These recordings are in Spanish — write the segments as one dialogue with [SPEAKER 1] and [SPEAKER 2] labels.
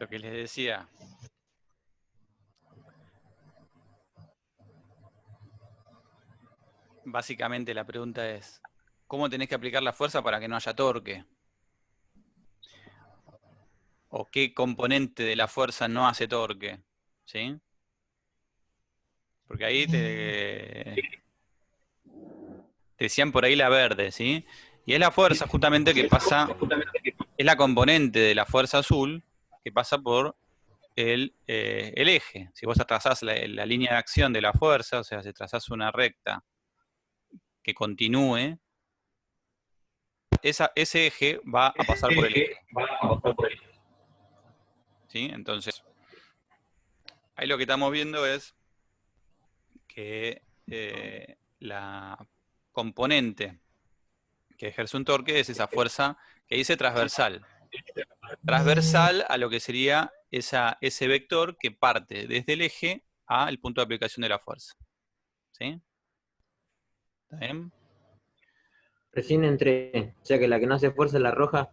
[SPEAKER 1] lo que les decía. Básicamente la pregunta es, ¿cómo tenés que aplicar la fuerza para que no haya torque? ¿O qué componente de la fuerza no hace torque? ¿Sí? Porque ahí te decían por ahí la verde, ¿sí? Y es la fuerza justamente que pasa, es la componente de la fuerza azul que pasa por el eje. Si vos trazás la línea de acción de la fuerza, o sea, si trazás una recta que continúe, ese eje va a pasar por el eje. ¿Sí? Entonces, ahí lo que estamos viendo es que la componente que ejerce un torque es esa fuerza que dice transversal. Transversal a lo que sería ese vector que parte desde el eje al punto de aplicación de la fuerza. ¿Sí? ¿Está bien?
[SPEAKER 2] Recién entré, o sea que la que no hace fuerza es la roja.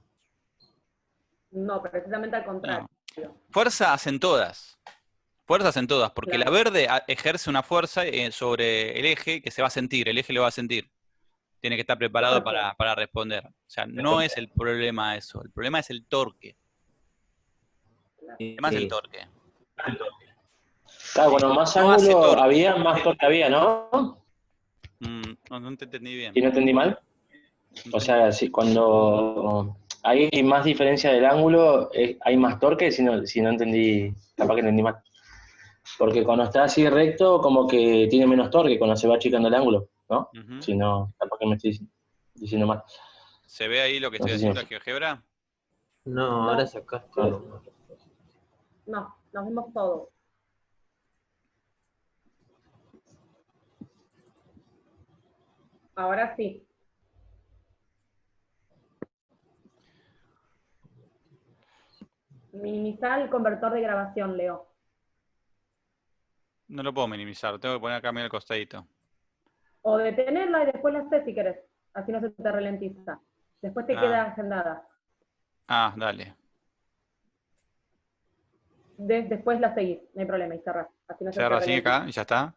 [SPEAKER 3] No, precisamente al contrario.
[SPEAKER 1] No. Fuerza hacen todas. Fuerzas en todas, porque la
[SPEAKER 3] Claro.
[SPEAKER 1] verde ejerce una fuerza sobre el eje que se va a sentir, el eje lo va a sentir. Tiene que estar preparado para responder. O sea, no es el problema eso, el problema es el torque. El problema es el
[SPEAKER 2] Sí.
[SPEAKER 1] torque.
[SPEAKER 4] Claro, cuando más
[SPEAKER 1] No hace
[SPEAKER 4] ángulo
[SPEAKER 1] torque.
[SPEAKER 4] había, más torque había, ¿no?
[SPEAKER 1] No te entendí bien.
[SPEAKER 4] ¿Y no entendí mal? O sea, si cuando hay más diferencia del ángulo, hay más torque, si no entendí, capaz que entendí mal. Porque cuando está así recto, como que tiene menos torque cuando se va achicando el ángulo, ¿no?
[SPEAKER 1] Ujú.
[SPEAKER 4] Si no, capaz que me estoy diciendo mal.
[SPEAKER 1] ¿Se ve ahí lo que
[SPEAKER 4] No
[SPEAKER 1] estoy
[SPEAKER 4] sé si
[SPEAKER 1] haciendo,
[SPEAKER 4] me-
[SPEAKER 1] el GeoGebra?
[SPEAKER 2] No, ahora sacaste.
[SPEAKER 3] No, nos vimos todos. Ahora sí. Minimizar el convertor de grabación, Leo.
[SPEAKER 1] No lo puedo minimizar, tengo que poner acá medio al costadito.
[SPEAKER 3] O detenerla y después la haces si querés. Así no se te ralentiza. Después te queda agendada.
[SPEAKER 1] Dale.
[SPEAKER 3] Después la seguís, no hay problema, y cerrás. Así no se te
[SPEAKER 1] Cerro así
[SPEAKER 3] ralentiza.
[SPEAKER 1] acá y ya está.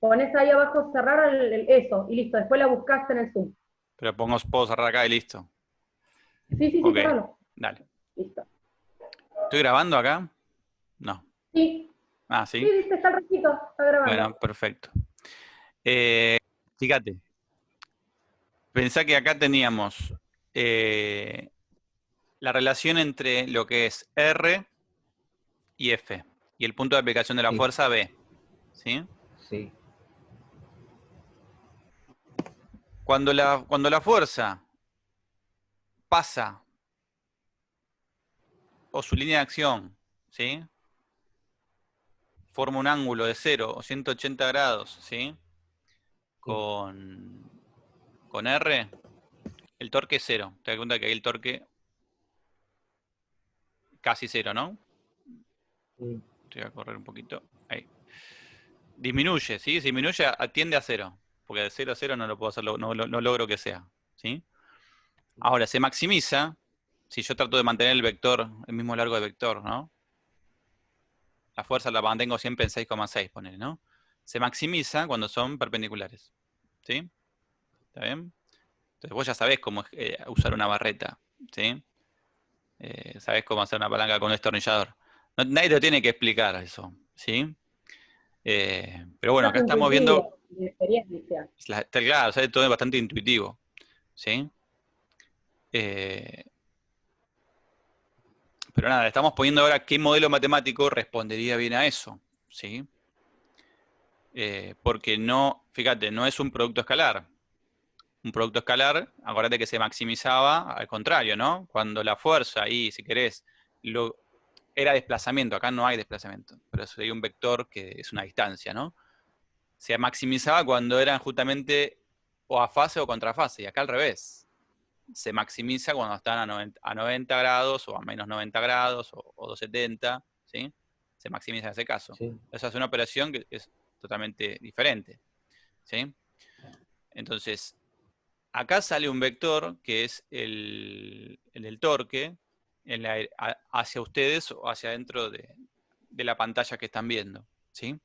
[SPEAKER 3] Pones ahí abajo cerrar eso y listo. Después la buscaste en el Zoom.
[SPEAKER 1] Pero puedo cerrar acá y listo.
[SPEAKER 3] Sí,
[SPEAKER 1] Ok,
[SPEAKER 3] cerralo.
[SPEAKER 1] dale.
[SPEAKER 3] Listo.
[SPEAKER 1] ¿Estoy grabando acá? No.
[SPEAKER 3] Sí.
[SPEAKER 1] ¿Sí?
[SPEAKER 3] Sí, dice, está el ratito, está grabando.
[SPEAKER 1] Bueno, perfecto. Fíjate. Pensá que acá teníamos la relación entre lo que es R y F. Y el punto de aplicación de la
[SPEAKER 2] Sí.
[SPEAKER 1] fuerza B. ¿Sí?
[SPEAKER 2] Sí.
[SPEAKER 1] Cuando la fuerza pasa, o su línea de acción, ¿sí? Forma un ángulo de 0 o 180 grados, ¿sí? Con R, el torque es 0. Te das cuenta que ahí el torque casi 0, ¿no?
[SPEAKER 2] Sí.
[SPEAKER 1] Te voy a correr un poquito. Ahí. Disminuye, ¿sí? Si disminuye, atiende a 0. Porque de 0 a 0 no lo puedo hacer, no logro que sea, ¿sí? Ahora, se maximiza si yo trato de mantener el vector, el mismo largo de vector, ¿no? La fuerza la mantengo siempre en 6,6, ponele, ¿no? Se maximiza cuando son perpendiculares, ¿sí? ¿Está bien? Entonces vos ya sabés cómo usar una barreta, ¿sí? Sabés cómo hacer una palanca con un destornillador. Nadie te lo tiene que explicar eso, ¿sí? Pero bueno, acá estamos viendo,
[SPEAKER 3] De experiencia.
[SPEAKER 1] claro, o sea, todo es bastante intuitivo, ¿sí? Pero nada, estamos poniendo ahora qué modelo matemático respondería bien a eso, ¿sí? Porque no, fíjate, no es un producto escalar. Un producto escalar, acuérdate que se maximizaba al contrario, ¿no? Cuando la fuerza ahí, si querés, era desplazamiento, acá no hay desplazamiento, pero sería un vector que es una distancia, ¿no? Se maximizaba cuando eran justamente o a fase o contrafase, y acá al revés. Se maximiza cuando están a 90 grados o a menos 90 grados o 270, ¿sí? Se maximiza en ese caso.
[SPEAKER 2] Sí.
[SPEAKER 1] Esa es una operación que es totalmente diferente, ¿sí? Entonces, acá sale un vector que es el del torque, hacia ustedes o hacia adentro de la pantalla que están viendo, ¿sí?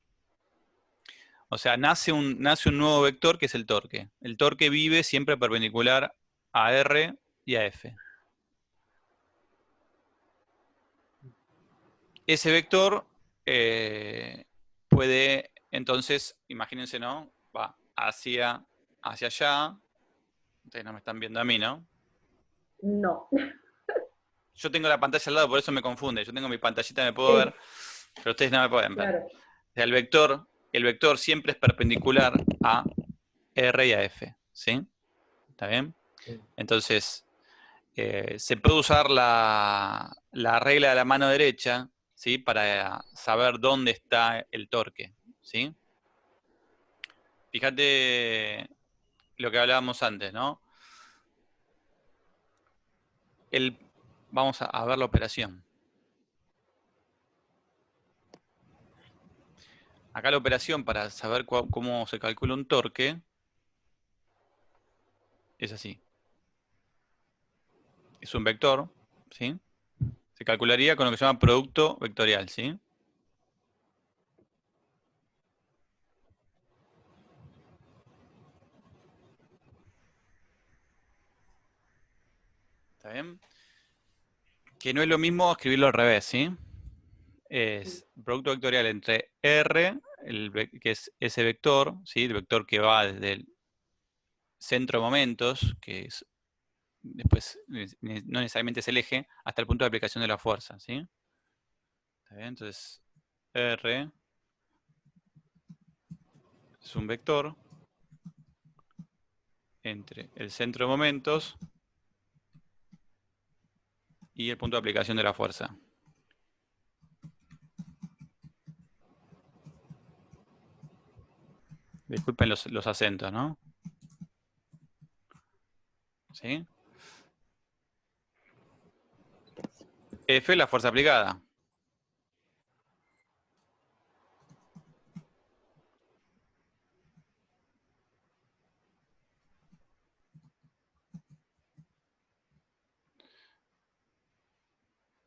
[SPEAKER 1] O sea, nace un nuevo vector que es el torque. El torque vive siempre perpendicular a R y a F. Ese vector puede, entonces, imagínense, ¿no? Va hacia allá. Ustedes no me están viendo a mí, ¿no?
[SPEAKER 3] No.
[SPEAKER 1] Yo tengo la pantalla al lado, por eso me confunde. Yo tengo mi pantallita, me puedo
[SPEAKER 3] Sí,
[SPEAKER 1] ver, pero ustedes no me pueden ver.
[SPEAKER 3] claro.
[SPEAKER 1] O sea, el vector siempre es perpendicular a R y a F, ¿sí? ¿Está bien?
[SPEAKER 2] Sí.
[SPEAKER 1] Entonces, se puede usar la regla de la mano derecha, ¿sí? Para saber dónde está el torque, ¿sí? Fíjate lo que hablábamos antes, ¿no? Vamos a ver la operación. Acá la operación para saber cómo se calcula un torque es así. Es un vector, ¿sí? Se calcularía con lo que se llama producto vectorial, ¿sí? ¿Está bien? Que no es lo mismo escribirlo al revés, ¿sí? Es producto vectorial entre R, que es ese vector, ¿sí? El vector que va desde el centro de momentos, que es después no necesariamente es el eje, hasta el punto de aplicación de la fuerza, ¿sí? ¿Está bien? Entonces, R es un vector entre el centro de momentos y el punto de aplicación de la fuerza. Disculpen los acentos, ¿no? ¿Sí? F es la fuerza aplicada.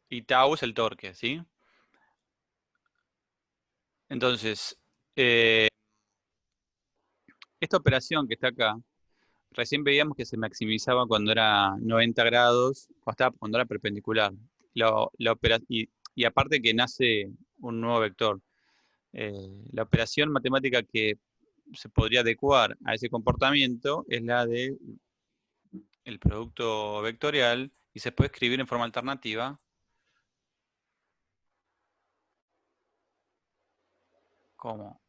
[SPEAKER 1] Y tau es el torque, ¿sí? Entonces, esta operación que está acá, recién veíamos que se maximizaba cuando era 90 grados, cuando era perpendicular. Y aparte que nace un nuevo vector. La operación matemática que se podría adecuar a ese comportamiento es la de el producto vectorial y se puede escribir en forma alternativa como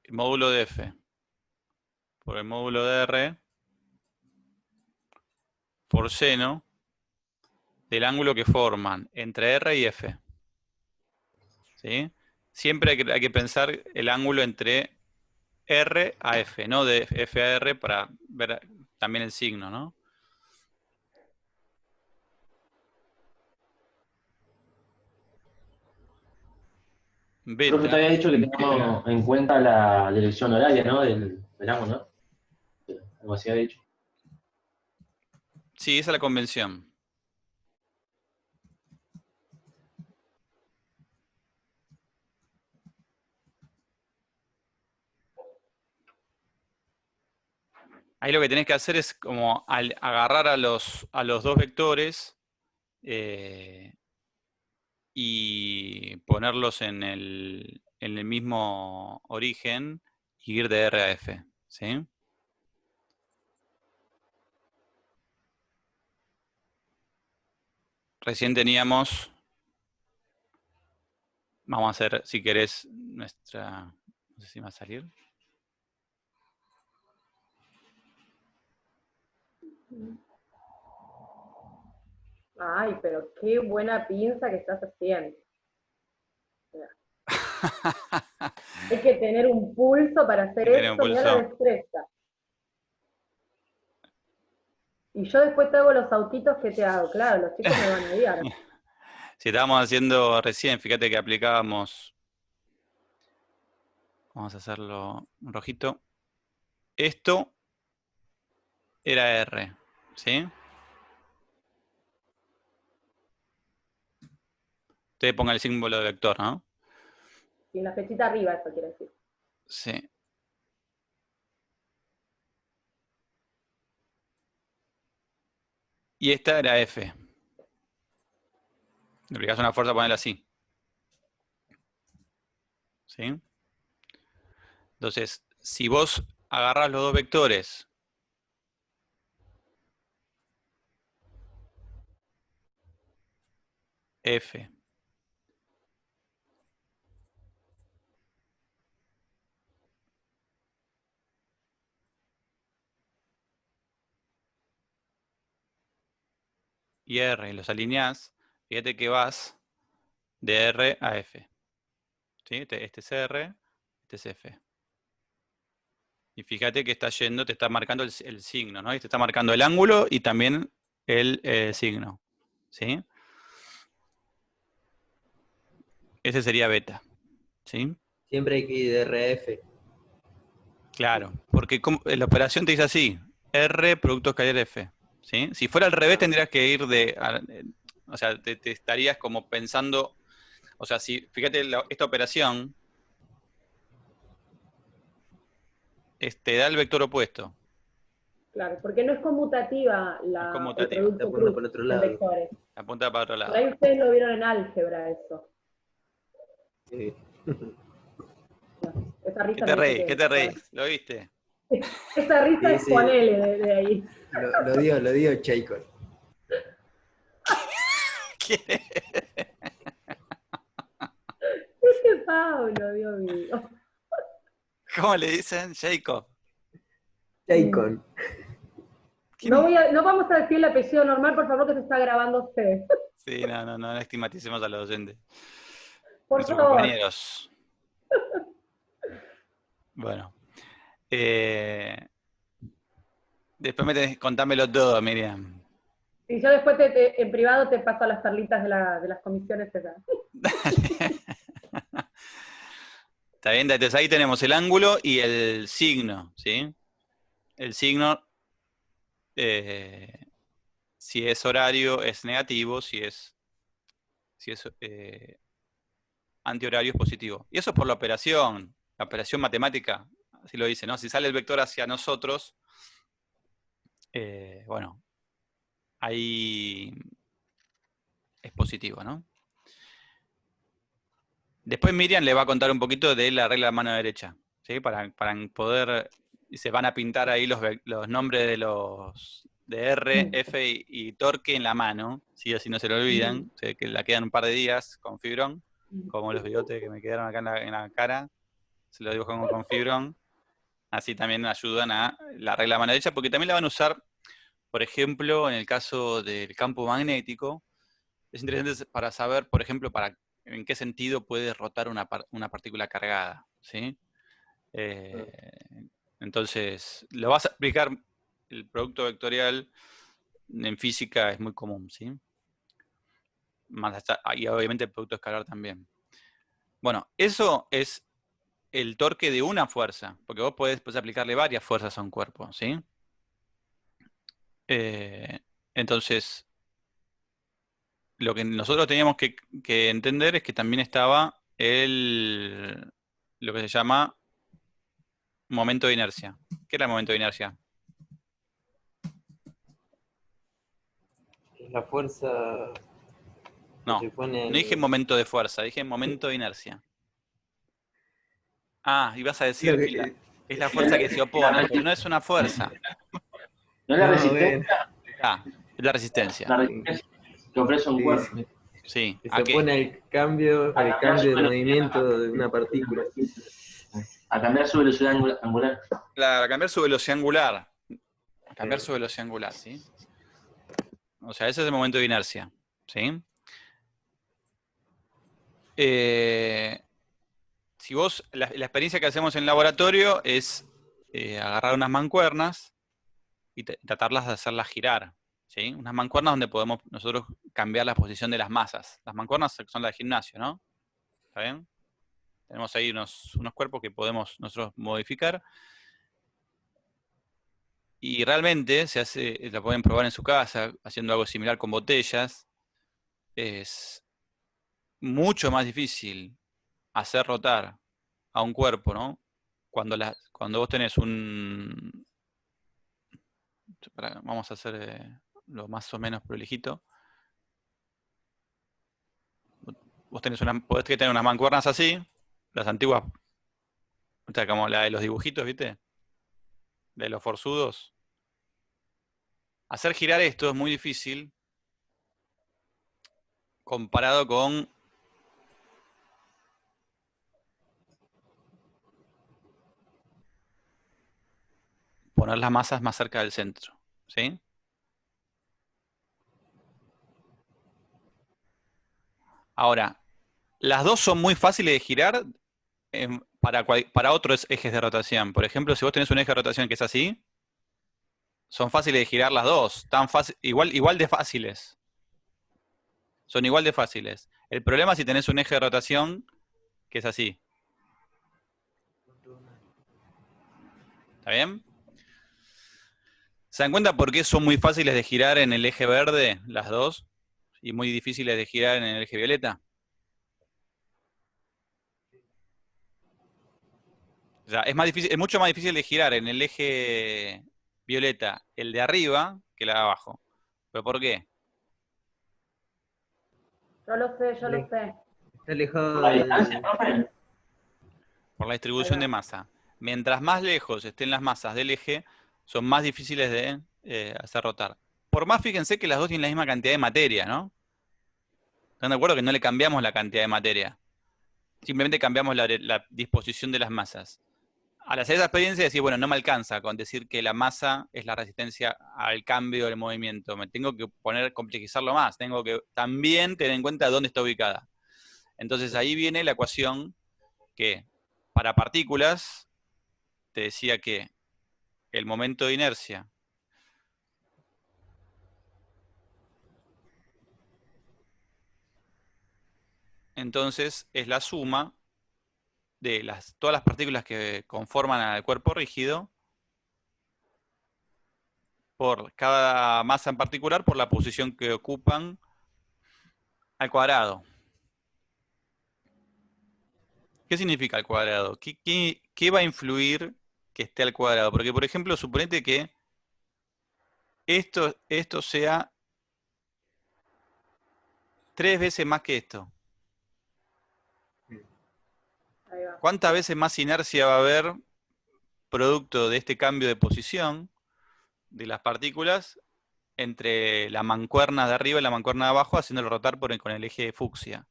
[SPEAKER 1] el módulo de F por el módulo de R por seno del ángulo que forman entre R y F. ¿Sí? Siempre hay que pensar el ángulo entre R a F, no de F a R para ver también el signo, ¿no?
[SPEAKER 4] Profe, te
[SPEAKER 1] Beta,
[SPEAKER 4] había dicho que tengamos en cuenta la dirección horaria, ¿no? Del ángulo, ¿no? Algo así había dicho.
[SPEAKER 1] sí, esa es la convención. Ahí lo que tenés que hacer es como agarrar a los dos vectores y ponerlos en el mismo origen y ir de R a F, ¿sí? Recién teníamos, vamos a hacer, si querés, nuestra, no sé si va a salir.
[SPEAKER 3] Ay, pero qué buena pinza que estás haciendo. Hay que tener un pulso para hacer
[SPEAKER 1] Tiene un
[SPEAKER 3] esto, mira la
[SPEAKER 1] pulso.
[SPEAKER 3] destreza. Y yo después te hago los autitos que te hago. Claro, los chicos me van a odiar.
[SPEAKER 1] Si estábamos haciendo recién, fíjate que aplicábamos, vamos a hacerlo rojito. Esto era R, ¿sí? Ustedes pongan el símbolo de vector, ¿no?
[SPEAKER 3] Y la flechita arriba, eso quiere decir.
[SPEAKER 1] Sí. Y esta era F. Le aplicás una fuerza a ponerla así. ¿Sí? Entonces, si vos agarrás los dos vectores F y R y los alineás, fíjate que vas de R a F. ¿Sí? Este es R, este es F. Y fíjate que está yendo, te está marcando el signo, ¿no? Y te está marcando el ángulo y también el signo. ¿Sí? Ese sería beta. ¿Sí?
[SPEAKER 2] Siempre hay que ir de RF.
[SPEAKER 1] Claro, porque la operación te dice así, R producto escalar F. ¿Sí? Si fuera al revés tendrías que ir o sea, te estarías como pensando, o sea, si, fíjate, esta operación te da el vector opuesto.
[SPEAKER 3] Claro, porque no es conmutativa
[SPEAKER 1] No es
[SPEAKER 3] el
[SPEAKER 1] conmutativa.
[SPEAKER 3] producto
[SPEAKER 2] Está poniendo
[SPEAKER 3] cruz
[SPEAKER 2] por otro
[SPEAKER 3] en
[SPEAKER 2] lado.
[SPEAKER 3] vectores.
[SPEAKER 1] Apunta para otro
[SPEAKER 3] Por ahí
[SPEAKER 1] lado.
[SPEAKER 3] ustedes lo vieron en álgebra, eso.
[SPEAKER 2] Sí.
[SPEAKER 3] No, esa risa
[SPEAKER 1] ¿Qué te
[SPEAKER 3] me dice
[SPEAKER 1] reís?
[SPEAKER 3] que
[SPEAKER 1] ¿Qué te reís? ¿Lo viste?
[SPEAKER 3] Esa risa
[SPEAKER 2] Sí,
[SPEAKER 3] es
[SPEAKER 2] sí.
[SPEAKER 3] Juan L. de ahí.
[SPEAKER 2] Lo dio Cheikon.
[SPEAKER 1] ¿Quién es?
[SPEAKER 3] Este Pablo, Dios mío.
[SPEAKER 1] ¿Cómo le dicen? Jacob.
[SPEAKER 2] Cheikon.
[SPEAKER 1] ¿Quién es?
[SPEAKER 3] No vamos a decir el apellido normal, por favor, que se está grabando usted.
[SPEAKER 1] Sí, no estigmaticemos a los docentes.
[SPEAKER 3] Por
[SPEAKER 1] Nuestros
[SPEAKER 3] favor.
[SPEAKER 1] compañeros. Bueno. Después contámelo todo, Miriam.
[SPEAKER 3] Y yo después en privado te paso las perlitas de las comisiones esas.
[SPEAKER 1] Está bien, entonces ahí tenemos el ángulo y el signo, ¿sí? El signo, si es horario, es negativo, si es antihorario, es positivo. Y eso es por la operación matemática, así lo dice, ¿no? Si sale el vector hacia nosotros, bueno, ahí es positivo, ¿no? Después Miriam le va a contar un poquito de la regla de mano derecha, ¿sí? Para poder, se van a pintar ahí los nombres de R, F y torque en la mano, ¿sí? Así no se lo olvidan, ¿sí? Que la quedan un par de días con fibrón, como los bigotes que me quedaron acá en la cara, se lo dibujo con fibrón, así también ayudan a la regla de mano derecha, porque también la van a usar, por ejemplo, en el caso del campo magnético. Es interesante para saber, por ejemplo, en qué sentido puede rotar una partícula cargada, ¿sí? Entonces, lo vas a explicar, el producto vectorial en física es muy común, ¿sí? Y obviamente el producto escalar también. Bueno, eso es el torque de una fuerza, porque vos podés aplicarle varias fuerzas a un cuerpo, ¿sí? Entonces, lo que nosotros teníamos que entender es que también estaba lo que se llama momento de inercia. ¿Qué era el momento de inercia?
[SPEAKER 2] Es la fuerza que
[SPEAKER 1] No,
[SPEAKER 2] se pone
[SPEAKER 1] no dije momento de fuerza, dije momento de inercia. Ah, ibas a decir que es la fuerza que se opone, pero no es una fuerza.
[SPEAKER 4] ¿No es la
[SPEAKER 2] No,
[SPEAKER 4] resistencia?
[SPEAKER 1] Ah, es la resistencia.
[SPEAKER 4] La resistencia que ofrece un
[SPEAKER 2] Sí,
[SPEAKER 4] cuerpo.
[SPEAKER 2] sí.
[SPEAKER 1] Sí,
[SPEAKER 2] Que
[SPEAKER 1] ¿a
[SPEAKER 2] se
[SPEAKER 1] qué?
[SPEAKER 2] opone al cambio de movimiento de una partícula.
[SPEAKER 4] A cambiar su velocidad angular.
[SPEAKER 1] A cambiar su velocidad angular. Cambiar su velocidad angular, ¿sí? O sea, ese es el momento de inercia, ¿sí? Si vos, la experiencia que hacemos en el laboratorio es agarrar unas mancuernas y tratarlas de hacerlas girar, ¿sí? Unas mancuernas donde podemos nosotros cambiar la posición de las masas. Las mancuernas son las de gimnasio, ¿no? ¿Está bien? Tenemos ahí unos cuerpos que podemos nosotros modificar. Y realmente la pueden probar en su casa, haciendo algo similar con botellas. mucho más difícil hacer rotar a un cuerpo, ¿no? Cuando vos tenés un... Vamos a hacer lo más o menos prolijito. Vos podés tener unas mancuernas así, las antiguas, o sea, como la de los dibujitos, ¿viste? De los forzudos. Hacer girar esto es muy difícil comparado con poner las masas más cerca del centro, ¿sí? Ahora, las dos son muy fáciles de girar para otros ejes de rotación. Por ejemplo, si vos tenés un eje de rotación que es así, son fáciles de girar las dos, igual de fáciles. Son igual de fáciles. El problema es si tenés un eje de rotación que es así. ¿Está bien? ¿Se dan cuenta por qué son muy fáciles de girar en el eje verde, las dos, y muy difíciles de girar en el eje violeta? O sea, es mucho más difícil de girar en el eje violeta, el de arriba, que el de abajo. ¿Pero por qué?
[SPEAKER 3] Yo lo sé, yo lo sé.
[SPEAKER 2] Está alejado
[SPEAKER 4] ¿La distancia, profe?
[SPEAKER 1] Por la distribución de masa. Mientras más lejos estén las masas del eje, son más difíciles de hacer rotar. Por más, fíjense que las dos tienen la misma cantidad de materia, ¿no? ¿Están de acuerdo que no le cambiamos la cantidad de materia? Simplemente cambiamos la disposición de las masas. Al hacer esa experiencia, decir, bueno, no me alcanza con decir que la masa es la resistencia al cambio del movimiento. Me tengo que complejizarlo más. Tengo que también tener en cuenta dónde está ubicada. Entonces ahí viene la ecuación que para partículas te decía que el momento de inercia entonces es la suma de todas las partículas que conforman al cuerpo rígido por cada masa en particular por la posición que ocupan al cuadrado. ¿Qué significa al cuadrado? ¿Qué va a influir que esté al cuadrado? Porque, por ejemplo, suponete que esto sea 3 veces más que esto.
[SPEAKER 3] Ahí va.
[SPEAKER 1] ¿Cuántas veces más inercia va a haber producto de este cambio de posición de las partículas entre la mancuerna de arriba y la mancuerna de abajo, haciéndolo rotar con el eje de fucsia?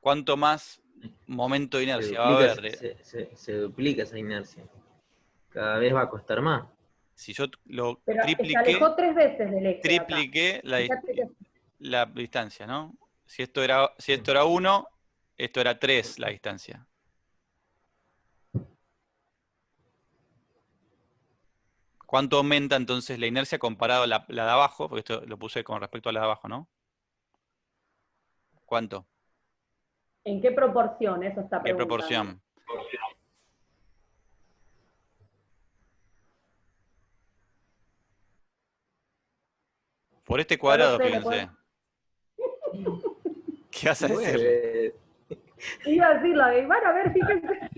[SPEAKER 1] ¿Cuánto más momento de inercia va a haber?
[SPEAKER 2] Se duplica esa inercia. Cada vez va a costar más.
[SPEAKER 1] Si yo lo
[SPEAKER 3] Pero se alejó 3 veces del eje.
[SPEAKER 1] tripliqué
[SPEAKER 3] Fíjate que
[SPEAKER 1] la distancia, ¿no? Si esto era 1, esto era 3 la distancia. ¿Cuánto aumenta entonces la inercia comparado a la de abajo? Porque esto lo puse con respecto a la de abajo, ¿no? ¿Cuánto?
[SPEAKER 3] ¿En qué proporción? Eso está
[SPEAKER 1] ¿En qué
[SPEAKER 3] preguntando.
[SPEAKER 1] proporción? Por este cuadrado,
[SPEAKER 3] sé,
[SPEAKER 1] fíjense. ¿Qué vas a decir?
[SPEAKER 3] Iba a decirlo, van a ver, fíjense.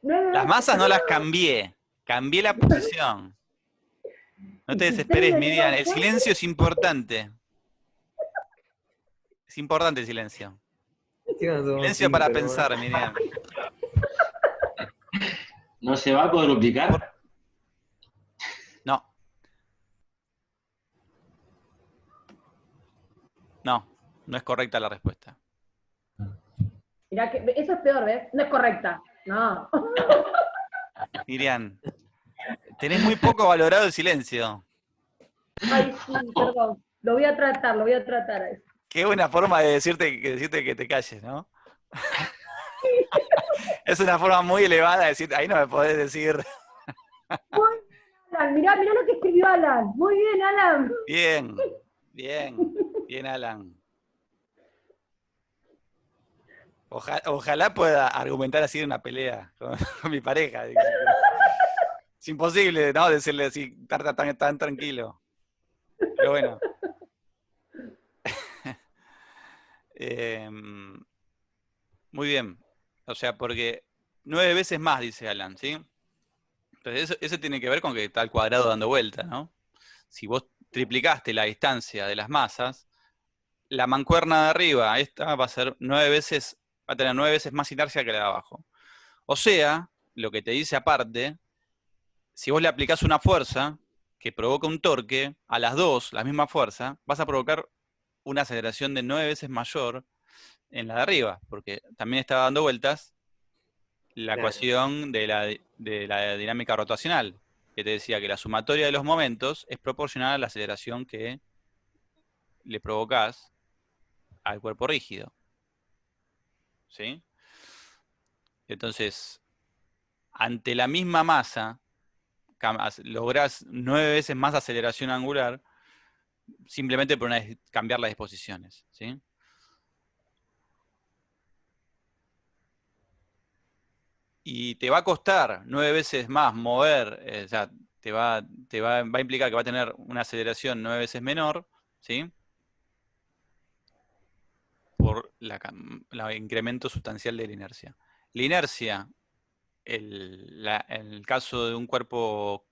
[SPEAKER 1] Las masas no las cambié. Cambié la posición. No te desesperes, Miriam. El silencio es importante. Es importante el silencio. Silencio para pensar, Miriam.
[SPEAKER 4] ¿No se va a cuadruplicar?
[SPEAKER 1] No. No, no es correcta la respuesta.
[SPEAKER 3] Mirá que eso es peor, ¿ves? No es correcta. No.
[SPEAKER 1] Miriam, tenés muy poco valorado el silencio.
[SPEAKER 3] Ay, sí, perdón. Lo voy a tratar a eso.
[SPEAKER 1] Qué buena forma de decirte que te calles, ¿no? Es una forma muy elevada de decir, ahí no me podés decir.
[SPEAKER 3] Muy bien, Alan. Mirá lo que escribió Alan. Muy bien, Alan.
[SPEAKER 1] Bien, Alan. Ojalá pueda argumentar así en una pelea con mi pareja. Es imposible, ¿no? Decirle así, estar tan tranquilo. Pero bueno. Muy bien. O sea, porque 9 veces más, dice Alan, ¿sí? Entonces, eso tiene que ver con que está el cuadrado dando vuelta, ¿no? Si vos triplicaste la distancia de las masas, la mancuerna de arriba, esta va a ser 9 veces, va a tener 9 veces más inercia que la de abajo. O sea, lo que te dice aparte, si vos le aplicás una fuerza que provoca un torque, a las dos, la misma fuerza, vas a provocar una aceleración de 9 veces mayor en la de arriba, porque también está dando vueltas la
[SPEAKER 2] Claro.
[SPEAKER 1] ecuación de la dinámica rotacional, que te decía que la sumatoria de los momentos es proporcional a la aceleración que le provocás al cuerpo rígido. ¿Sí? Entonces, ante la misma masa, lográs 9 veces más aceleración angular simplemente por cambiar las disposiciones. ¿Sí? Y te va a costar 9 veces más mover, o sea, va a implicar que va a tener una aceleración 9 veces menor, ¿sí? Por el incremento sustancial de la inercia. La inercia, en el caso de un cuerpo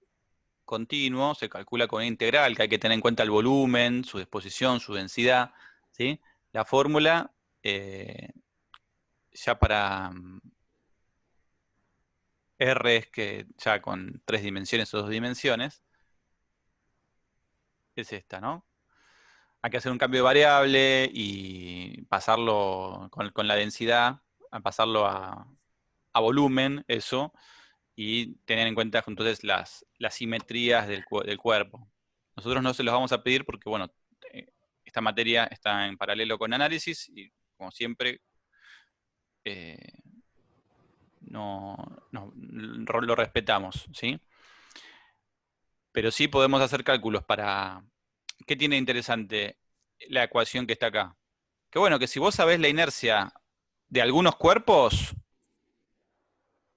[SPEAKER 1] continuo, se calcula con una integral, que hay que tener en cuenta el volumen, su disposición, su densidad, ¿sí? La fórmula, ya para R es que ya con 3 dimensiones o 2 dimensiones, es esta, ¿no? Hay que hacer un cambio de variable y pasarlo con la densidad, a pasarlo a volumen, eso, y tener en cuenta entonces las simetrías del cuerpo. Nosotros no se los vamos a pedir porque, bueno, esta materia está en paralelo con análisis y, como siempre, no lo respetamos, ¿sí? Pero sí podemos hacer cálculos para... ¿Qué tiene de interesante la ecuación que está acá? Que bueno, que si vos sabés la inercia de algunos cuerpos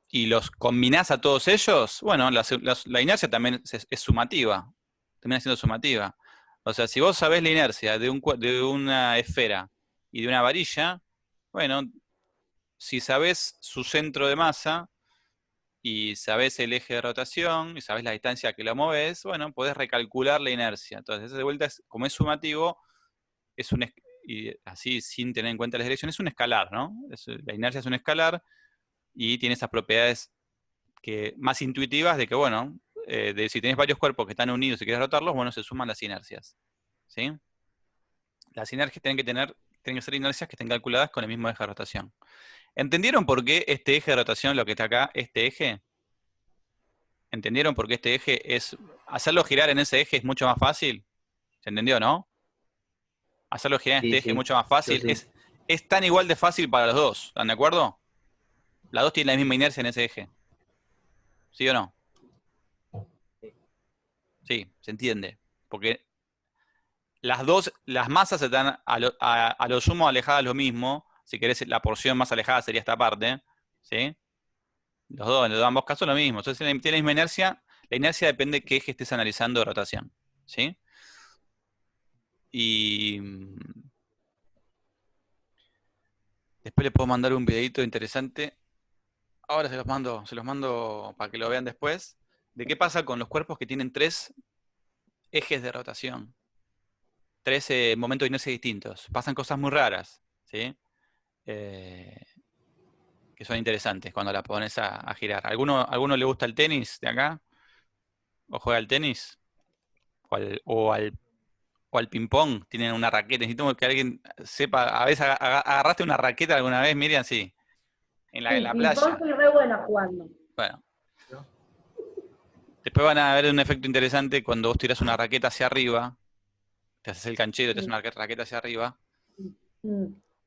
[SPEAKER 1] y los combinás a todos ellos, bueno, la inercia también es sumativa, termina siendo sumativa. O sea, si vos sabés la inercia de una esfera y de una varilla, bueno, si sabés su centro de masa y sabés el eje de rotación y sabés la distancia a que lo movés, bueno, podés recalcular la inercia. Entonces, de vuelta, como es sumativo, y así sin tener en cuenta las direcciones, es un escalar, ¿no? La inercia es un escalar y tiene esas propiedades más intuitivas de que, bueno, si tenés varios cuerpos que están unidos y quieres rotarlos, bueno, se suman las inercias. ¿Sí? Las inercias tienen que ser inercias que estén calculadas con el mismo eje de rotación. ¿Entendieron por qué este eje de rotación, lo que está acá, este eje? ¿Entendieron por qué este eje hacerlo girar en ese eje es mucho más fácil? ¿Se entendió, no? Hacerlo girar en
[SPEAKER 2] Sí,
[SPEAKER 1] este eje es
[SPEAKER 2] sí,
[SPEAKER 1] mucho más
[SPEAKER 2] yo
[SPEAKER 1] fácil.
[SPEAKER 2] sí.
[SPEAKER 1] Es tan igual de fácil para los dos. ¿Están de acuerdo? Las dos tienen la misma inercia en ese eje. ¿Sí o no? Sí, se entiende. Porque las masas están a lo sumo alejadas lo mismo. Si querés, la porción más alejada sería esta parte. ¿Sí? En ambos casos lo mismo. Entonces tiene la misma inercia. La inercia depende de qué eje estés analizando de rotación. ¿Sí? Y después les puedo mandar un videito interesante. Ahora se los mando para que lo vean después. De qué pasa con los cuerpos que tienen 3 ejes de rotación. 3 momentos de inercia distintos. Pasan cosas muy raras. ¿Sí? Que son interesantes cuando la pones a girar. ¿Alguno le gusta el tenis de acá? ¿O juega al tenis? ¿O al ping-pong? ¿Tienen una raqueta? Necesito que alguien sepa. A veces agarraste una raqueta alguna vez, Miriam, sí. En
[SPEAKER 3] Sí,
[SPEAKER 1] la
[SPEAKER 3] ping-pong
[SPEAKER 1] playa.
[SPEAKER 3] soy re buena jugando.
[SPEAKER 1] Bueno.
[SPEAKER 2] ¿No?
[SPEAKER 1] Después van a ver un efecto interesante cuando vos tirás una raqueta hacia arriba. Te haces el canchero y te haces una raqueta hacia arriba.
[SPEAKER 3] Mm.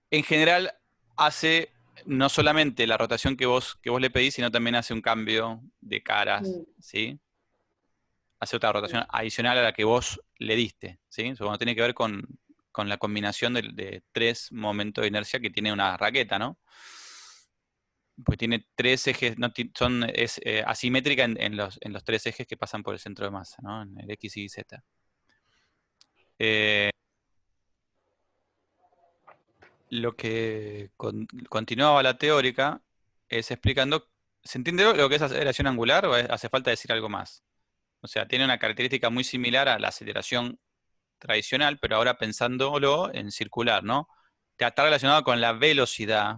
[SPEAKER 1] En general hace no solamente la rotación que vos le pedís, sino también hace un cambio de caras, ¿sí? Hace otra rotación adicional a la que vos le diste, ¿sí? Eso bueno, tiene que ver con la combinación de 3 momentos de inercia que tiene una raqueta, ¿no? Pues tiene 3 ejes, es asimétrica en los 3 ejes que pasan por el centro de masa, ¿no? En el X, Y, Z. lo que continuaba la teórica es explicando, ¿se entiende lo que es aceleración angular o hace falta decir algo más? O sea, tiene una característica muy similar a la aceleración tradicional, pero ahora pensándolo en circular, ¿no? Está relacionado con la velocidad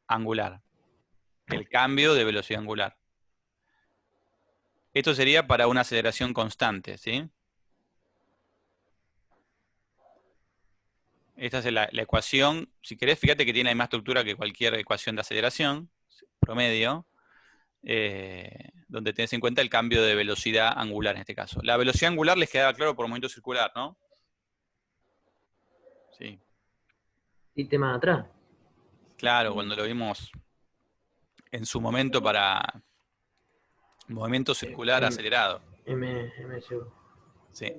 [SPEAKER 1] angular, el cambio de velocidad angular. Esto sería para una aceleración constante, ¿sí? Esta es la ecuación. Si querés, fíjate que tiene más estructura que cualquier ecuación de aceleración promedio, donde tenés en cuenta el cambio de velocidad angular en este caso. La velocidad angular les quedaba claro por movimiento circular, ¿no? Sí.
[SPEAKER 2] ¿Y tema atrás?
[SPEAKER 1] Claro, cuando lo vimos en su momento para movimiento circular acelerado.
[SPEAKER 2] MSU.
[SPEAKER 1] Sí.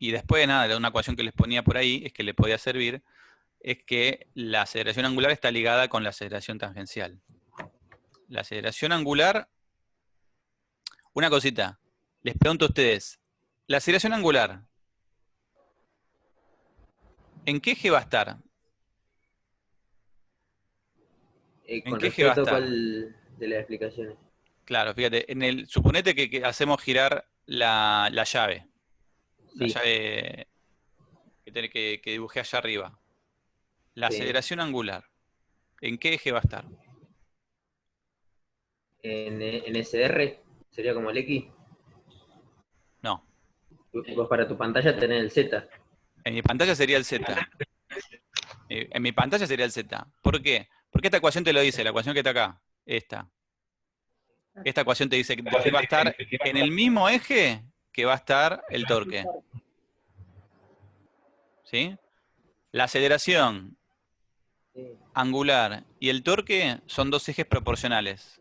[SPEAKER 1] Y después, nada, una ecuación que les ponía por ahí, es que le podía servir, es que la aceleración angular está ligada con la aceleración tangencial. La aceleración angular, una cosita, les pregunto a ustedes, la aceleración angular, ¿en qué eje va a estar? ¿En
[SPEAKER 2] Con
[SPEAKER 1] qué eje va a
[SPEAKER 2] respecto a
[SPEAKER 1] estar?
[SPEAKER 2] cuál de las explicaciones.
[SPEAKER 1] Claro, fíjate, suponete que hacemos girar la llave. La
[SPEAKER 2] Sí,
[SPEAKER 1] llave que dibujé allá arriba. La
[SPEAKER 2] sí.
[SPEAKER 1] aceleración angular, ¿en qué eje va a estar?
[SPEAKER 2] En SR sería como el X.
[SPEAKER 1] No,
[SPEAKER 2] Vos para tu pantalla tenés el Z.
[SPEAKER 1] en mi pantalla sería el Z. En mi pantalla sería el Z. ¿Por qué? Porque esta ecuación te lo dice, la ecuación que está acá. Esta ecuación te dice que va a estar en el mismo eje que va a estar el torque. ¿Sí? La aceleración
[SPEAKER 2] Sí,
[SPEAKER 1] angular y el torque son dos ejes proporcionales.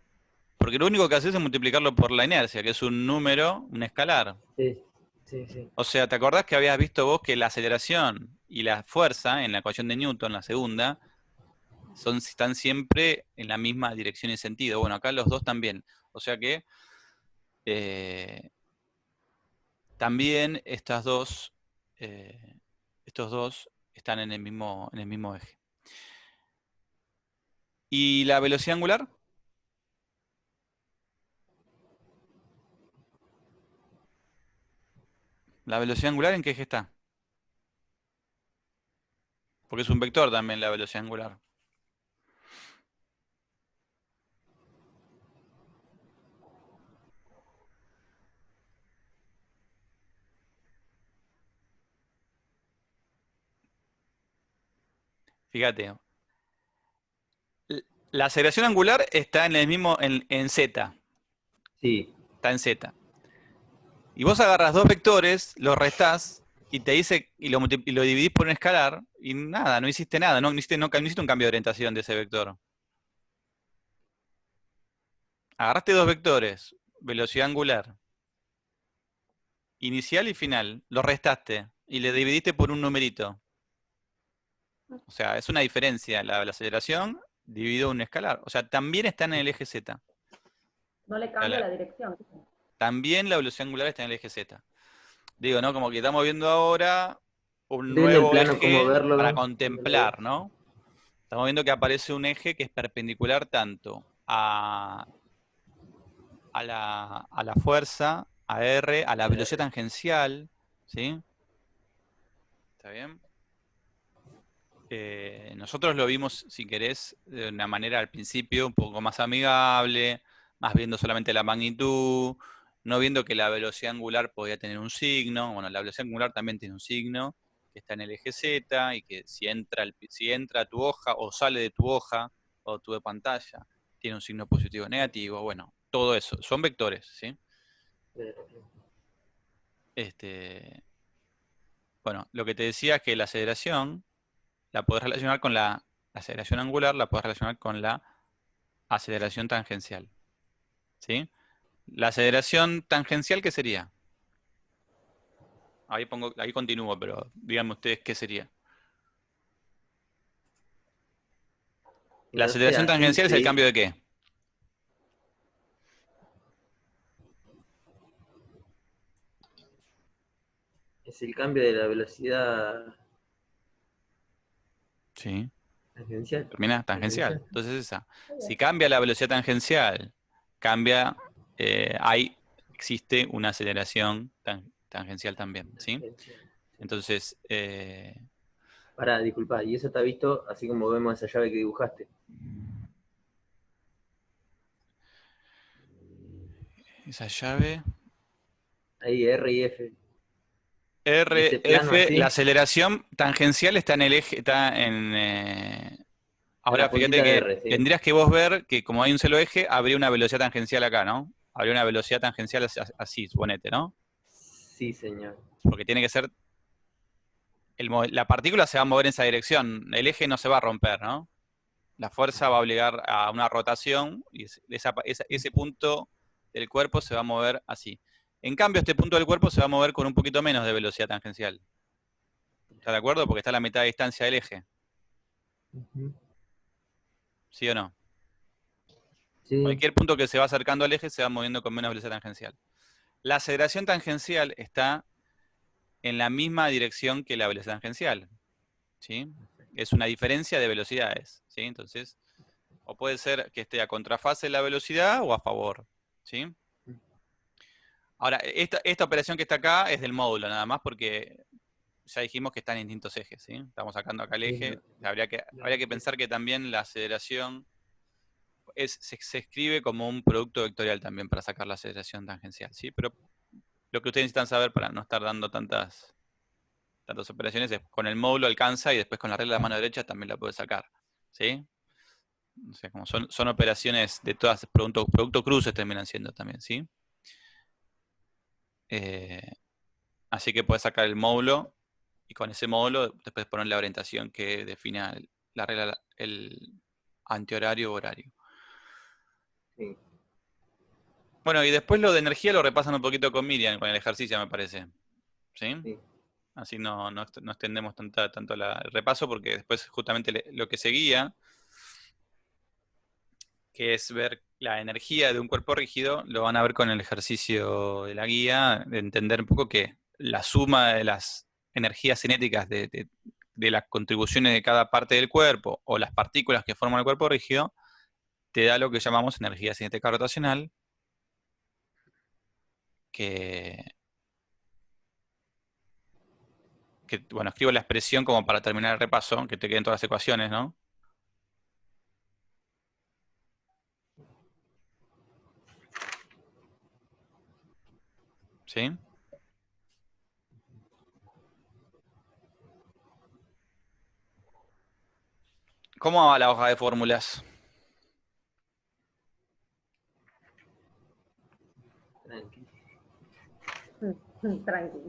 [SPEAKER 1] Porque lo único que haces es multiplicarlo por la inercia, que es un número, un escalar.
[SPEAKER 2] sí, sí, sí.
[SPEAKER 1] O sea, ¿te acordás que habías visto vos que la aceleración y la fuerza en la ecuación de Newton, la segunda, están siempre en la misma dirección y sentido? Bueno, acá los dos también. O sea que eh, también estos dos están en el mismo eje. ¿Y la velocidad angular? ¿La velocidad angular en qué eje está? Porque es un vector también la velocidad angular. Fíjate. La aceleración angular está en el mismo, en Z.
[SPEAKER 2] Sí,
[SPEAKER 1] Está en Z. Y vos agarras dos vectores, los restás y te dice, y lo dividís por un escalar, y nada, no hiciste nada, no hiciste un cambio de orientación de ese vector. Agarraste dos vectores, velocidad angular, inicial y final, los restaste y le dividiste por un numerito. O sea, es una diferencia, la aceleración dividido un escalar. O sea, también está en el eje Z.
[SPEAKER 3] No le cambia la dirección.
[SPEAKER 1] También la velocidad angular está en el eje Z. Digo, ¿no? Como que estamos viendo ahora un
[SPEAKER 2] depende del
[SPEAKER 1] nuevo
[SPEAKER 2] plano, cómo
[SPEAKER 1] eje
[SPEAKER 2] verlo.
[SPEAKER 1] para
[SPEAKER 2] Dónde lo ves.
[SPEAKER 1] contemplar, ¿no? Estamos viendo que aparece un eje que es perpendicular tanto a la fuerza, a R, a la velocidad tangencial, ¿sí? ¿Está bien? Nosotros lo vimos, si querés, de una manera al principio un poco más amigable, más viendo solamente la magnitud, no viendo que la velocidad angular podía tener un signo. Bueno, la velocidad angular también tiene un signo, que está en el eje Z, y que si entra a tu hoja o sale de tu hoja o tu pantalla, tiene un signo positivo o negativo. Bueno, todo eso. Son vectores, ¿sí? Bueno, lo que te decía es que la aceleración la podés relacionar con la aceleración angular, la podés relacionar con la aceleración tangencial. ¿Sí? La aceleración tangencial, ¿qué sería? Ahí continúo, pero díganme ustedes qué sería. La
[SPEAKER 2] No sé,
[SPEAKER 1] aceleración
[SPEAKER 2] así
[SPEAKER 1] tangencial es el cambio de qué?
[SPEAKER 2] Es el cambio de la velocidad
[SPEAKER 1] Sí.
[SPEAKER 2] tangencial.
[SPEAKER 1] Termina tangencial. Entonces esa. Si cambia la velocidad tangencial, existe una aceleración tangencial también, ¿sí? Entonces,
[SPEAKER 2] Pará, disculpa, y eso está visto así como vemos esa llave que dibujaste.
[SPEAKER 1] esa llave.
[SPEAKER 2] Ahí, R y F.
[SPEAKER 1] R,
[SPEAKER 2] Ese plano
[SPEAKER 1] F,
[SPEAKER 2] así.
[SPEAKER 1] la aceleración tangencial está en el eje, está en... ahora
[SPEAKER 2] la
[SPEAKER 1] fíjate
[SPEAKER 2] puntita de
[SPEAKER 1] que
[SPEAKER 2] R, sí.
[SPEAKER 1] tendrías que vos ver que como hay un solo eje, habría una velocidad tangencial acá, ¿no? Habría una velocidad tangencial así, suponete, ¿no?
[SPEAKER 2] Sí, señor.
[SPEAKER 1] Porque tiene que ser... la partícula se va a mover en esa dirección, el eje no se va a romper, ¿no? La fuerza va a obligar a una rotación y ese punto del cuerpo se va a mover así. En cambio, este punto del cuerpo se va a mover con un poquito menos de velocidad tangencial. ¿Está de acuerdo? Porque está a la mitad de distancia del eje. ¿Sí o no?
[SPEAKER 2] Sí.
[SPEAKER 1] Cualquier punto que se va acercando al eje se va moviendo con menos velocidad tangencial. La aceleración tangencial está en la misma dirección que la velocidad tangencial. ¿Sí? Es una diferencia de velocidades. ¿Sí? Entonces, o puede ser que esté a contrafase la velocidad o a favor. ¿Sí? Ahora, esta operación que está acá es del módulo nada más porque ya dijimos que están en distintos ejes. ¿Sí? Estamos sacando acá el eje. Habría que pensar que también la aceleración se escribe como un producto vectorial también para sacar la aceleración tangencial. ¿Sí? Pero lo que ustedes necesitan saber para no estar dando tantas operaciones es con el módulo alcanza y después con la regla de la mano derecha también la puede sacar. ¿Sí? O sea, como son operaciones de todas, producto cruces terminan siendo también, ¿sí? Así que puedes sacar el módulo y con ese módulo después poner la orientación que defina la regla, el antihorario o horario.
[SPEAKER 2] Sí.
[SPEAKER 1] Bueno, y después lo de energía lo repasan un poquito con Miriam, con el ejercicio, me parece. ¿Sí?
[SPEAKER 2] Sí.
[SPEAKER 1] Así no extendemos tanto el repaso porque después justamente lo que seguía, que es ver la energía de un cuerpo rígido, lo van a ver con el ejercicio de la guía, de entender un poco que la suma de las energías cinéticas de las contribuciones de cada parte del cuerpo o las partículas que forman el cuerpo rígido, te da lo que llamamos energía cinética rotacional, bueno, escribo la expresión como para terminar el repaso, que te queden todas las ecuaciones, ¿no? ¿Sí? ¿Cómo va la hoja de fórmulas?
[SPEAKER 2] Tranqui.
[SPEAKER 3] Tranqui.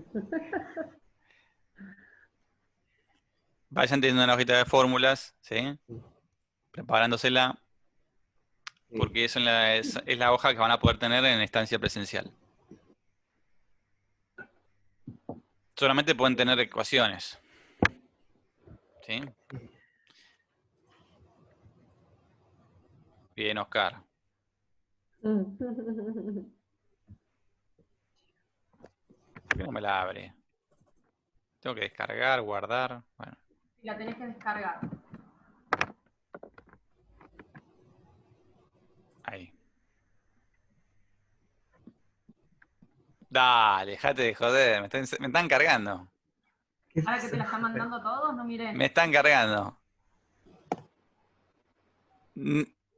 [SPEAKER 1] Vayan teniendo una hojita de fórmulas, ¿sí? Preparándosela, porque es la hoja que van a poder tener en estancia presencial. Solamente pueden tener ecuaciones. ¿Sí? Bien, Oscar. ¿Por qué no me la abre? Tengo que descargar, guardar. Bueno.
[SPEAKER 3] La tenés que descargar.
[SPEAKER 1] Ahí. Dale, dejate de joder. Me están cargando.
[SPEAKER 3] Ahora que te la están mandando a todos, no miré.
[SPEAKER 1] Me están cargando.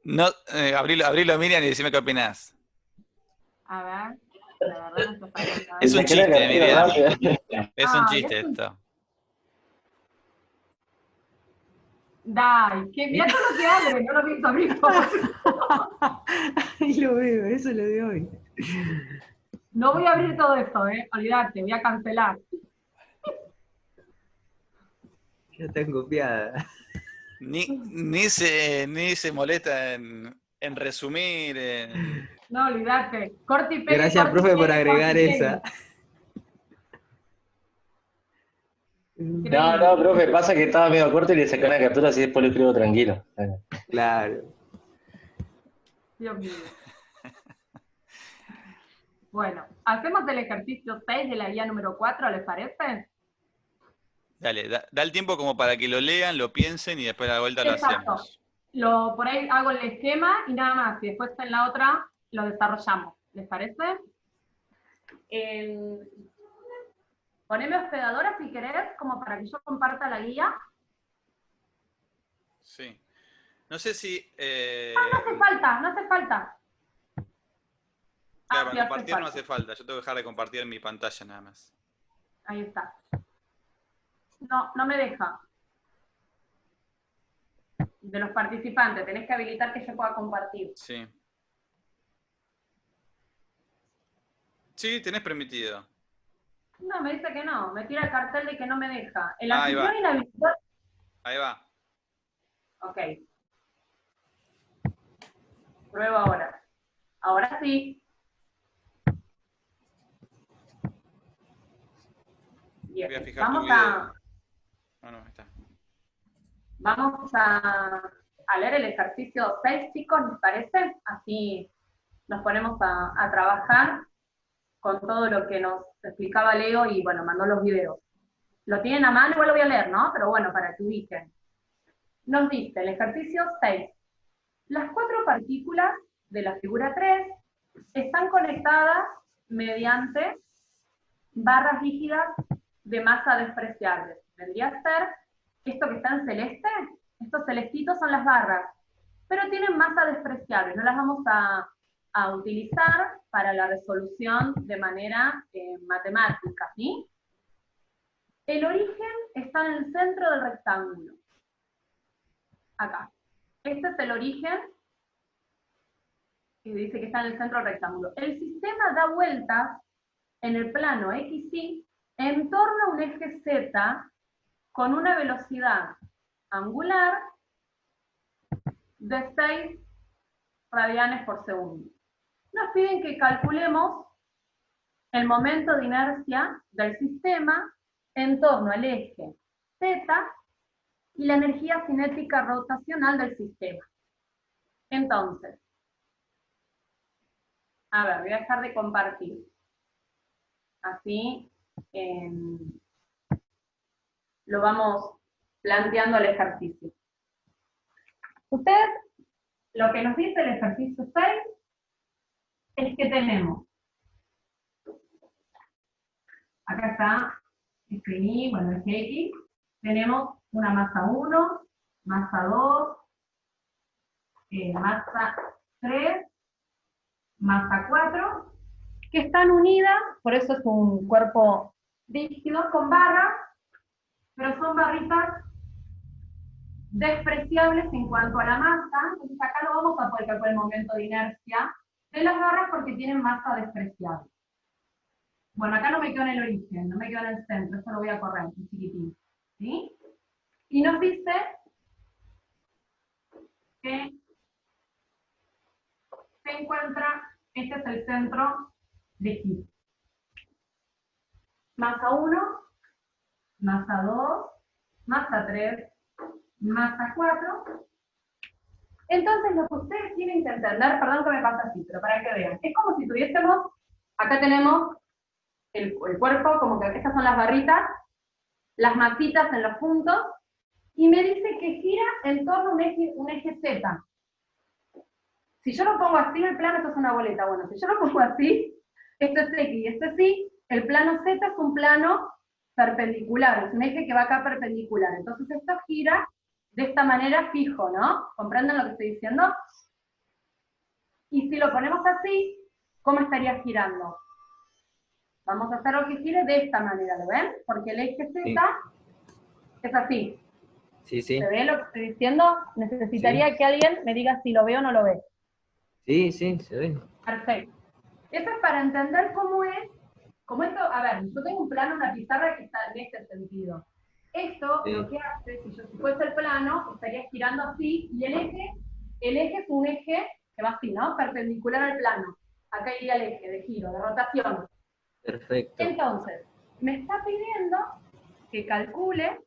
[SPEAKER 1] No, abrilo, Miriam, y decime qué opinás.
[SPEAKER 3] A ver, la verdad no está pasando.
[SPEAKER 1] Es un chiste, Miriam. Es un
[SPEAKER 3] Ay,
[SPEAKER 1] chiste
[SPEAKER 3] es un-
[SPEAKER 1] esto.
[SPEAKER 3] Dai, que mira todo lo que abre, no lo pienso abrir todo.
[SPEAKER 2] Ahí lo veo, eso lo de hoy.
[SPEAKER 3] No voy a abrir todo esto, olvídate, voy a cancelar.
[SPEAKER 2] Ya está copiada.
[SPEAKER 1] Ni se molesta en resumir.
[SPEAKER 3] No, olvídate. Corte y pegue.
[SPEAKER 2] Gracias,
[SPEAKER 3] corte y
[SPEAKER 2] profe, por
[SPEAKER 3] pegue,
[SPEAKER 2] agregar
[SPEAKER 3] corte y pegue.
[SPEAKER 2] esa.
[SPEAKER 4] No, profe, pasa que estaba medio corto y le saqué una captura así después lo escribo tranquilo.
[SPEAKER 2] Claro.
[SPEAKER 3] Dios mío. Bueno, hacemos el ejercicio 6 de la guía número 4, ¿les parece?
[SPEAKER 1] Dale, da el tiempo como para que lo lean, lo piensen y después a la vuelta lo
[SPEAKER 3] Exacto.
[SPEAKER 1] hacemos.
[SPEAKER 3] Por ahí hago el esquema y nada más, y después en la otra lo desarrollamos. ¿Les parece? Poneme hospedadora si querés, como para que yo comparta la guía.
[SPEAKER 1] Sí. No sé si...
[SPEAKER 3] No hace falta, no hace falta.
[SPEAKER 1] Claro,
[SPEAKER 3] Sí,
[SPEAKER 1] para
[SPEAKER 3] hace
[SPEAKER 1] compartir no
[SPEAKER 3] falta.
[SPEAKER 1] hace falta. Yo tengo que dejar de compartir en mi pantalla nada más.
[SPEAKER 3] Ahí está. No, no me deja. De los participantes, tenés que habilitar que yo pueda compartir.
[SPEAKER 1] Sí. Sí, tenés permitido.
[SPEAKER 3] No, me dice que no, me tira el cartel de que no me deja. El
[SPEAKER 1] Ahí va.
[SPEAKER 3] anfitrión inhabilitó.
[SPEAKER 1] Ahí va.
[SPEAKER 3] Ok. Pruebo ahora. Ahora sí. Bien.
[SPEAKER 1] Voy a fijar tu video. No, está.
[SPEAKER 3] Vamos a leer el ejercicio 6, chicos, ¿les parece? Así nos ponemos a trabajar con todo lo que nos explicaba Leo y, bueno, mandó los videos. Lo tienen a mano, igual lo voy a leer, ¿no? Pero bueno, para que ubiquen. Nos dice el ejercicio 6. Las 4 partículas de la figura 3 están conectadas mediante barras rígidas de masa despreciable. Vendría a ser esto que está en celeste, estos celestitos son las barras, pero tienen masa despreciable, no las vamos a utilizar para la resolución de manera matemática, ¿sí? El origen está en el centro del rectángulo. Acá. Este es el origen, que dice que está en el centro del rectángulo. El sistema da vueltas en el plano XY en torno a un eje Z con una velocidad angular de 6 radianes por segundo. Nos piden que calculemos el momento de inercia del sistema en torno al eje Z y la energía cinética rotacional del sistema. Entonces, a ver, voy a dejar de compartir. Así lo vamos planteando el ejercicio. Ustedes, lo que nos dice el ejercicio 6 es que tenemos, acá está, escribí, bueno, el X, tenemos una masa 1, masa 2, masa 3, masa 4, que están unidas, por eso es un cuerpo rígido con barras, pero son barritas despreciables en cuanto a la masa. Entonces acá no vamos a poder calcular el momento de inercia de las barras porque tienen masa despreciable. Bueno, acá no me quedo en el origen, no me quedo en el centro, esto lo voy a correr, un chiquitín. ¿Sí? Y nos dice que se encuentra, este es el centro de giro. Masa 1, masa 2, masa 3, masa 4. Entonces lo que ustedes tienen que entender, perdón que me pasa así, pero para que vean, es como si tuviésemos, acá tenemos el cuerpo, como que estas son las barritas, las masitas en los puntos, y me dice que gira en torno a un eje Z. Si yo lo pongo así, el plano, esto es una boleta, bueno, si yo lo pongo así, esto es X y esto es Y, el plano Z es un plano perpendicular, es un eje que va acá perpendicular, entonces esto gira de esta manera fijo, ¿no? ¿Comprenden lo que estoy diciendo? Y si lo ponemos así, ¿cómo estaría girando? Vamos a hacerlo que gire de esta manera, ¿lo ven? Porque el eje Z es así.
[SPEAKER 2] Sí, sí.
[SPEAKER 3] ¿Se ve lo que estoy diciendo? Necesitaría que alguien me diga si lo ve o no lo ve.
[SPEAKER 2] Sí, sí, se ve.
[SPEAKER 3] Perfecto. Eso es para entender cómo es, como esto, a ver, yo tengo un plano, una pizarra que está en este sentido. Esto
[SPEAKER 2] Sí.
[SPEAKER 3] lo que hace, si yo fuese el plano, estaría girando así, y el eje es un eje que va así, ¿no? Perpendicular al plano. Acá iría el eje de giro, de rotación.
[SPEAKER 2] Perfecto.
[SPEAKER 3] Entonces, me está pidiendo que calcule